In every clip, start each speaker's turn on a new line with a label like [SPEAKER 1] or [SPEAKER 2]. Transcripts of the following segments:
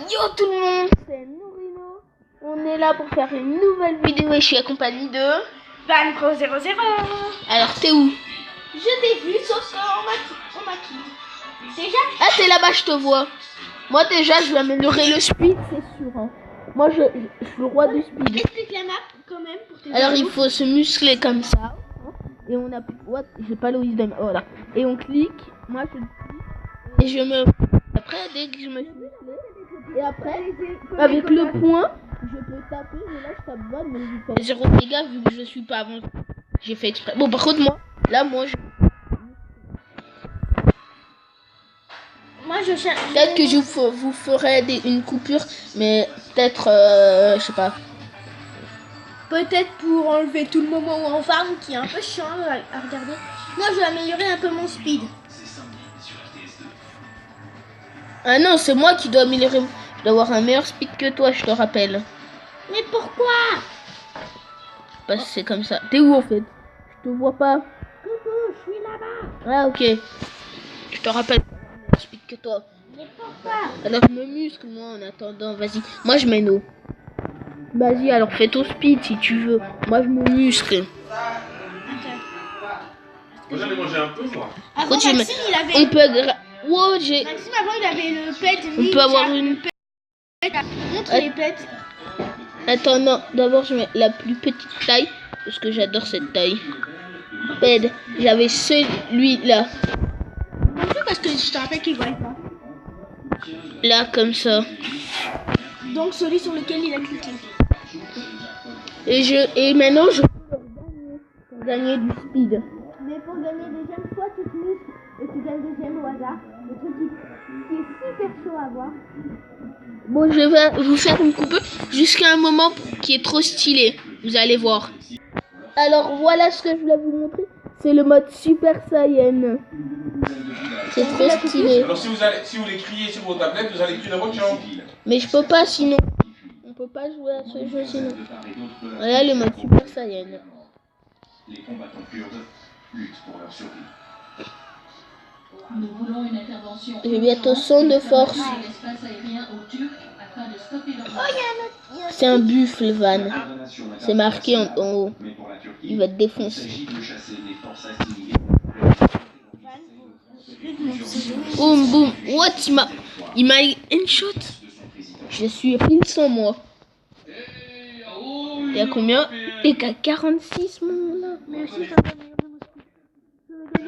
[SPEAKER 1] Yo tout le monde, c'est Nourino. On est là pour faire une nouvelle vidéo et je suis accompagné de
[SPEAKER 2] Van000.
[SPEAKER 1] Alors t'es où?
[SPEAKER 2] Je t'ai vu, sauf qu'on m'a quitté. Déjà?
[SPEAKER 1] Ah t'es là-bas, je te vois. Moi déjà je vais améliorer le speed, c'est sûr. Hein. Moi je suis le roi du speed.
[SPEAKER 2] Explique la map quand même pour tes
[SPEAKER 1] Alors
[SPEAKER 2] amis.
[SPEAKER 1] il faut se muscler comme ça. Et on a... What? J'ai pas le wisdom. Oh là. Et on clique. Moi je clique. Et je me... Après dès que je me suis musclé. Et après, avec le point, je peux taper. Mais là je tape bas. Mais je fais 0 dégâts vu que je suis pas avancé. J'ai fait exprès. Bon par contre moi, je...
[SPEAKER 2] Moi je cherche.
[SPEAKER 1] Peut-être que vous ferai une coupure. Mais peut-être... je sais pas.
[SPEAKER 2] Peut-être pour enlever tout le moment où on farm qui est un peu chiant à regarder. Moi je vais améliorer un peu mon speed.
[SPEAKER 1] Ah non, c'est moi qui dois améliorer. Je dois avoir un meilleur speed que toi, je te rappelle.
[SPEAKER 2] Mais pourquoi?
[SPEAKER 1] Parce que c'est comme ça. T'es où en fait? Je te vois pas.
[SPEAKER 2] Coucou, je suis là-bas.
[SPEAKER 1] Ah ok. Je te rappelle. Meilleur speed que toi.
[SPEAKER 2] Mais pourquoi?
[SPEAKER 1] Alors je me muscle moi en attendant. Vas-y. Moi je mène eau. Vas-y alors fais ton speed si tu veux. Moi je me muscle.
[SPEAKER 3] Moi j'en ai mangé un peu moi.
[SPEAKER 2] Avant
[SPEAKER 1] Continue.
[SPEAKER 2] Maxime il avait.
[SPEAKER 1] On peut... Wow, j'ai...
[SPEAKER 2] Maxime avant il avait le pet.
[SPEAKER 1] On peut avoir une...
[SPEAKER 2] Montre les pets.
[SPEAKER 1] Attends, non. D'abord je mets la plus petite taille. Parce que j'adore cette taille. Ped. J'avais celui-là.
[SPEAKER 2] Bonjour parce que je te rappelle qu'il voit pas.
[SPEAKER 1] Là comme ça.
[SPEAKER 2] Donc celui sur lequel il a cliqué.
[SPEAKER 1] Et maintenant je peux gagner du speed.
[SPEAKER 2] Mais pour gagner deuxième fois tu te muscles et tu gagnes deuxième au hasard. Le truc qui est super chaud à voir.
[SPEAKER 1] Bon, je vais vous faire une coupe jusqu'à un moment qui est trop stylé. Vous allez voir. Alors voilà ce que je voulais vous montrer. C'est le mode Super Saiyan. C'est trop stylé.
[SPEAKER 3] Alors si vous les criez sur vos tablettes, vous allez crier la voiture.
[SPEAKER 1] Mais je peux pas sinon. On peut pas jouer à ce jeu sinon. Voilà le mode Super Saiyan.
[SPEAKER 4] Les combattants kurdes luttent pour leur survie.
[SPEAKER 5] Nous voulons une intervention.
[SPEAKER 1] J'ai bientôt 100 de force.
[SPEAKER 5] L'espace aérien aux Turcs afin de stopper leur...
[SPEAKER 1] C'est un buffle, Van. C'est marqué en haut.
[SPEAKER 4] Mais pour la Turquie,
[SPEAKER 1] Il va te
[SPEAKER 4] il
[SPEAKER 1] défoncer.
[SPEAKER 4] s'agit de chasser des forces assimilées.
[SPEAKER 1] Boum boum. What? Il m'a une shot. Je suis pile sans moi. Il y a combien? T'es qu'à 46 mon là.
[SPEAKER 2] Mais aussi ça va améliorer mon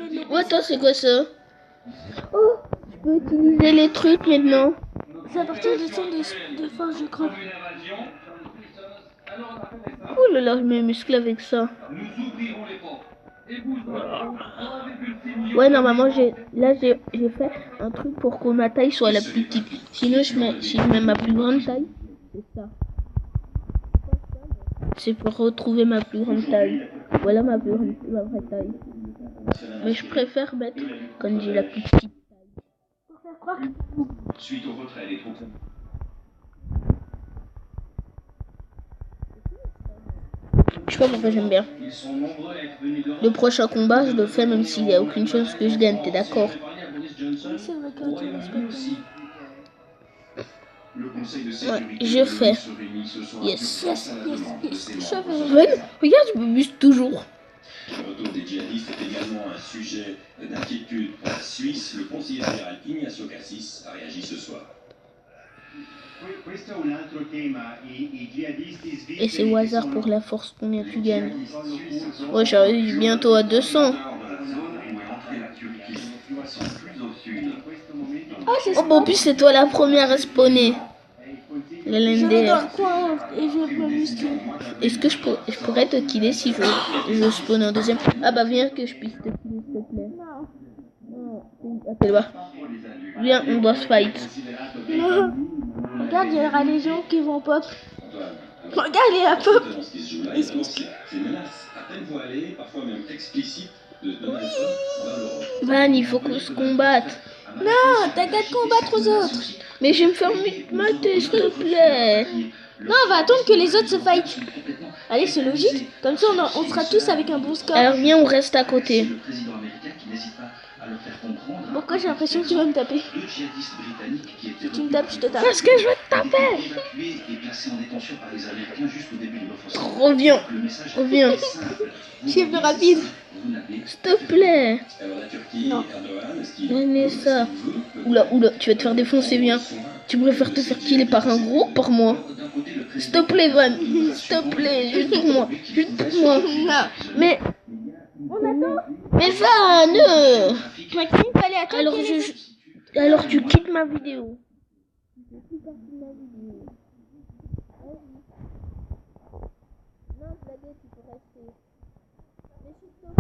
[SPEAKER 2] speed.
[SPEAKER 1] Attends, c'est quoi ça? Oh, je peux utiliser les trucs maintenant.
[SPEAKER 2] C'est à partir de 100 de force je crois.
[SPEAKER 1] Oh là là, je me muscle avec ça. Ouais, normalement, j'ai fait un truc pour que ma taille soit la plus petite. Sinon, si je mets ma plus grande taille, c'est ça. C'est pour retrouver ma plus grande taille. Voilà ma vraie taille. Mais je préfère mettre comme j'ai la plus petite.
[SPEAKER 2] Pour faire croire que
[SPEAKER 4] Suite au retrait des troupes.
[SPEAKER 1] Je sais pas pourquoi j'aime bien.
[SPEAKER 4] Ils sont nombreux à être venus de
[SPEAKER 1] Le prochain combat, je le fais même s'il n'y a aucune chance que je gagne, t'es d'accord?
[SPEAKER 2] c'est vrai que tu respectes.
[SPEAKER 4] Le conseil de
[SPEAKER 1] Ouais,
[SPEAKER 4] sécurité
[SPEAKER 1] je fais.
[SPEAKER 4] se réunit ce soir.
[SPEAKER 1] Yes.
[SPEAKER 2] Je vais.
[SPEAKER 1] Ouais, regarde, je me muscle toujours.
[SPEAKER 4] Le retour des djihadistes est également un sujet d'inquiétude pour la Suisse. Le conseiller général Ignacio Cassis a réagi ce soir.
[SPEAKER 1] Et c'est au hasard pour la force combien tu gagnes. Ouais, j'arrive bientôt à 200.
[SPEAKER 2] Oh c'est
[SPEAKER 1] Oh, bon, en plus, c'est toi la première à spawner.
[SPEAKER 2] Je vais dans
[SPEAKER 1] LNDR.
[SPEAKER 2] le coin et je peux muscler.
[SPEAKER 1] Est-ce que je pourrais te killer si je spawn en deuxième? Ah bah viens que je puisse te killer s'il te plaît.
[SPEAKER 2] Non.
[SPEAKER 1] Appelle-moi. Viens, on doit se fight.
[SPEAKER 2] Non. Regarde, il y aura des gens qui vont pop. Regarde, il y a pop. Il se muscle.
[SPEAKER 4] Ces menaces à peine voilées, parfois même explicites, de Donald Trump envers l'Europe.
[SPEAKER 1] Van, il faut qu'on se combatte.
[SPEAKER 2] Non, t'as qu'à te combattre aux autres.
[SPEAKER 1] Mais je vais me faire mater, s'il te plaît.
[SPEAKER 2] Non, on va attendre que les autres se fight. Allez, c'est logique. Comme ça, on sera tous avec un bon score.
[SPEAKER 1] Alors viens, on reste à côté.
[SPEAKER 4] Le président américain qui n'hésite pas à leur faire comprendre.
[SPEAKER 2] Pourquoi j'ai l'impression que tu vas me taper?
[SPEAKER 4] Deux djihadistes britanniques qui étaient
[SPEAKER 2] Tu me tapes, je te tape.
[SPEAKER 1] Parce que je veux te taper.
[SPEAKER 4] Évacué et placé en détention par les Américains juste au début de l'offensive.
[SPEAKER 1] Reviens,
[SPEAKER 4] Le message
[SPEAKER 1] reviens.
[SPEAKER 4] est simple. Vous
[SPEAKER 2] Je suis plus
[SPEAKER 4] remplissez
[SPEAKER 2] rapide.
[SPEAKER 4] ça, vous n'avez
[SPEAKER 1] S'il te plaît.
[SPEAKER 4] Alors la Turquie,
[SPEAKER 2] Non.
[SPEAKER 4] Erdogan, est-ce qu'il
[SPEAKER 1] Prenez
[SPEAKER 4] veut,
[SPEAKER 1] ça.
[SPEAKER 4] est-ce qu'il veut,
[SPEAKER 1] Oula, oula, tu vas te faire défoncer, viens. Tu préfères te faire killer par un gros ou par moi?
[SPEAKER 4] D'un côté, le
[SPEAKER 1] S'il
[SPEAKER 4] président
[SPEAKER 1] te plaît, Van. S'il te plaît, juste pour moi. Juste pour moi. Mais... Mais Van
[SPEAKER 2] Maxime, fallait attendre.
[SPEAKER 1] Alors tu quittes ma vidéo.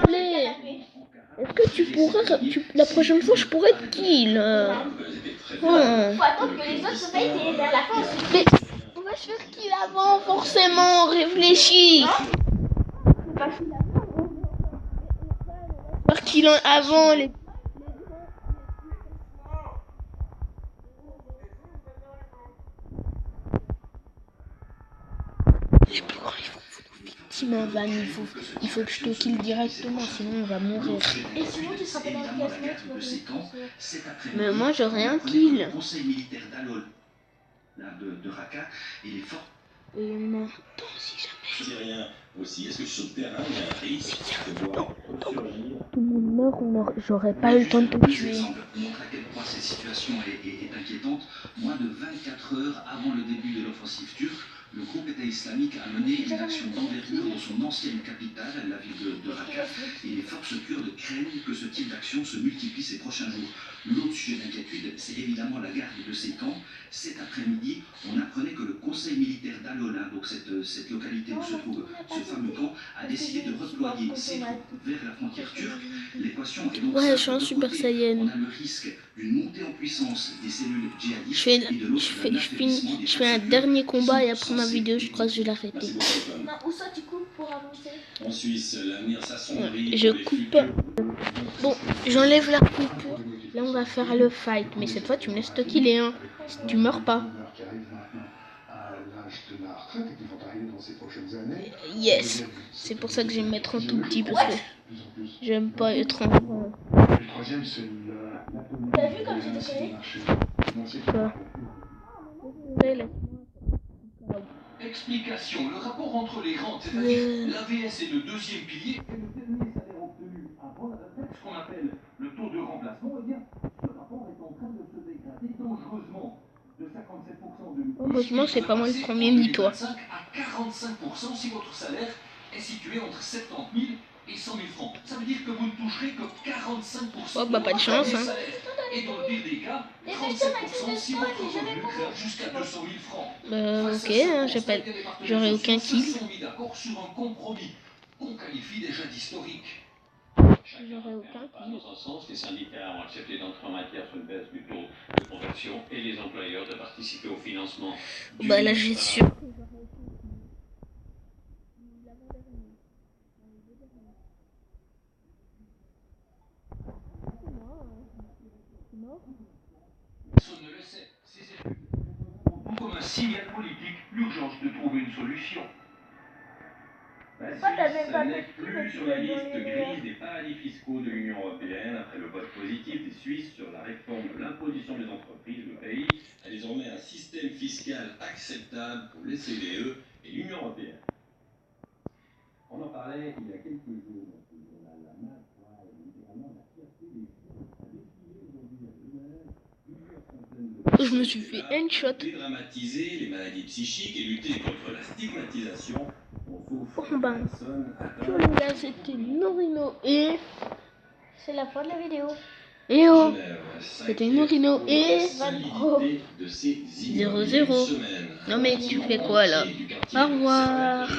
[SPEAKER 1] Allez, est-ce que tu pourrais... la prochaine fois, je pourrais te kill.
[SPEAKER 2] Faut attendre que les autres se mettent et vers la fin.
[SPEAKER 1] Mais on va se faire kill avant, forcément. Réfléchis. Faire kill avant les... Les plus grands, ils vont nous victimes, Van. Il faut que je te kill directement, sinon on va mourir.
[SPEAKER 2] Et sinon, tu seras pas dans le casse-note.
[SPEAKER 1] Mais moi, j'aurais un kill.
[SPEAKER 4] Le conseil militaire d'Alol, de Raqqa, il est fort.
[SPEAKER 1] Et on entend si jamais.
[SPEAKER 4] Syrien aussi, est-ce que sur le terrain, il y a un risque de voir surgir
[SPEAKER 1] Tout le monde meurt, j'aurais pas le temps de te
[SPEAKER 4] Deux
[SPEAKER 1] tuer.
[SPEAKER 4] exemples montrent à quel point cette situation est inquiétante. Moins de 24 heures avant le début de l'offensive turque, le groupe État islamique a mené une action d'envergure dans son ancienne capitale, la ville de Raqqa, et les forces kurdes craignent que ce type d'action se multiplie ces prochains jours. L'autre sujet d'inquiétude, c'est évidemment la garde de ces camps. Cet après-midi, on apprenait que le conseil militaire d'Alol, donc cette localité où se trouve ce fameux camp, a décidé de reployer ses troupes vers la frontière turque. L'équation est donc
[SPEAKER 1] Ouais,
[SPEAKER 4] simple.
[SPEAKER 1] je suis un
[SPEAKER 4] D'un
[SPEAKER 1] Super
[SPEAKER 4] côté,
[SPEAKER 1] Saiyan.
[SPEAKER 4] on a le risque d'une montée en puissance des cellules djihadistes.
[SPEAKER 1] Je fais,
[SPEAKER 4] et de l'autre, d'un affaiblissement des
[SPEAKER 1] je fais un
[SPEAKER 4] forces
[SPEAKER 1] dernier
[SPEAKER 4] kurdes
[SPEAKER 1] combat
[SPEAKER 4] qui
[SPEAKER 1] et
[SPEAKER 4] sont
[SPEAKER 1] après ma
[SPEAKER 4] censées
[SPEAKER 1] vidéo, je
[SPEAKER 4] les
[SPEAKER 1] crois que je vais
[SPEAKER 4] Merci
[SPEAKER 1] l'arrêter.
[SPEAKER 4] beaucoup, Antoine.
[SPEAKER 2] Non, où ça tu coupes pour avancer?
[SPEAKER 4] En Suisse, l'avenir s'assombrit.
[SPEAKER 1] Ouais, je
[SPEAKER 4] pour les
[SPEAKER 1] coupe.
[SPEAKER 4] futurs.
[SPEAKER 1] Bon, j'enlève la coupure. Là, on va faire le fight. Mais cette fois, tu me laisses te killer, hein. Si tu meurs pas. Yes. C'est pour ça que je vais me mettre un tout petit parce que j'aime pas être en...
[SPEAKER 2] T'as vu comme c'était collé?
[SPEAKER 1] Quoi? Ouais, là.
[SPEAKER 6] Explication. Le rapport entre les rentes, c'est-à-dire l'AVS est le deuxième pilier, et le dernier salaire obtenu avant la retraite, ce qu'on appelle le taux de remplacement, eh bien, ce rapport est en train de se dégrader dangereusement. De 57% de...
[SPEAKER 1] Heureusement, c'est pas moi le premier ni toi.
[SPEAKER 6] 25 à 45% si votre salaire est situé entre 70 000 et 100 000 francs. Ça veut dire que vous ne toucherez que 45%
[SPEAKER 1] Oh, bah, pas de chance, hein.
[SPEAKER 6] salaire. Et dans le pire des cas, 37% si votre revenu grimpe jusqu'à 200 000 francs.
[SPEAKER 1] Ok, hein, j'aurai aucun kill.
[SPEAKER 6] Sont mis d'accord sur un compromis qu'on qualifie déjà d'historique.
[SPEAKER 1] J'aurai aucun kill.
[SPEAKER 7] Dans un sens, les syndicats ont accepté d'entrer en matière sur une baisse du taux de conversion et les employeurs de participer au financement.
[SPEAKER 1] Bah là, j'ai sûr.
[SPEAKER 6] Personne ne le sait. Ces études ont comme un signal politique l'urgence de trouver une solution.
[SPEAKER 4] La
[SPEAKER 2] Pourquoi t'avais
[SPEAKER 4] Suisse
[SPEAKER 2] pas
[SPEAKER 4] n'est
[SPEAKER 2] mis
[SPEAKER 4] plus sur la liste grise des paradis fiscaux de l'Union européenne après le vote positif des Suisses sur la réforme de l'imposition des entreprises. Le pays a désormais un système fiscal acceptable pour les CDE et l'Union européenne. On en parlait il y a quelques jours.
[SPEAKER 1] Je me suis fait headshot.
[SPEAKER 4] Dédramatiser les maladies psychiques et lutter contre la stigmatisation.
[SPEAKER 1] Bon ben, tout les gars, c'était Norino et...
[SPEAKER 2] C'est la fin de la vidéo.
[SPEAKER 1] Et oh, c'était Norino et... 0-0. Non mais tu fais quoi là? Au revoir.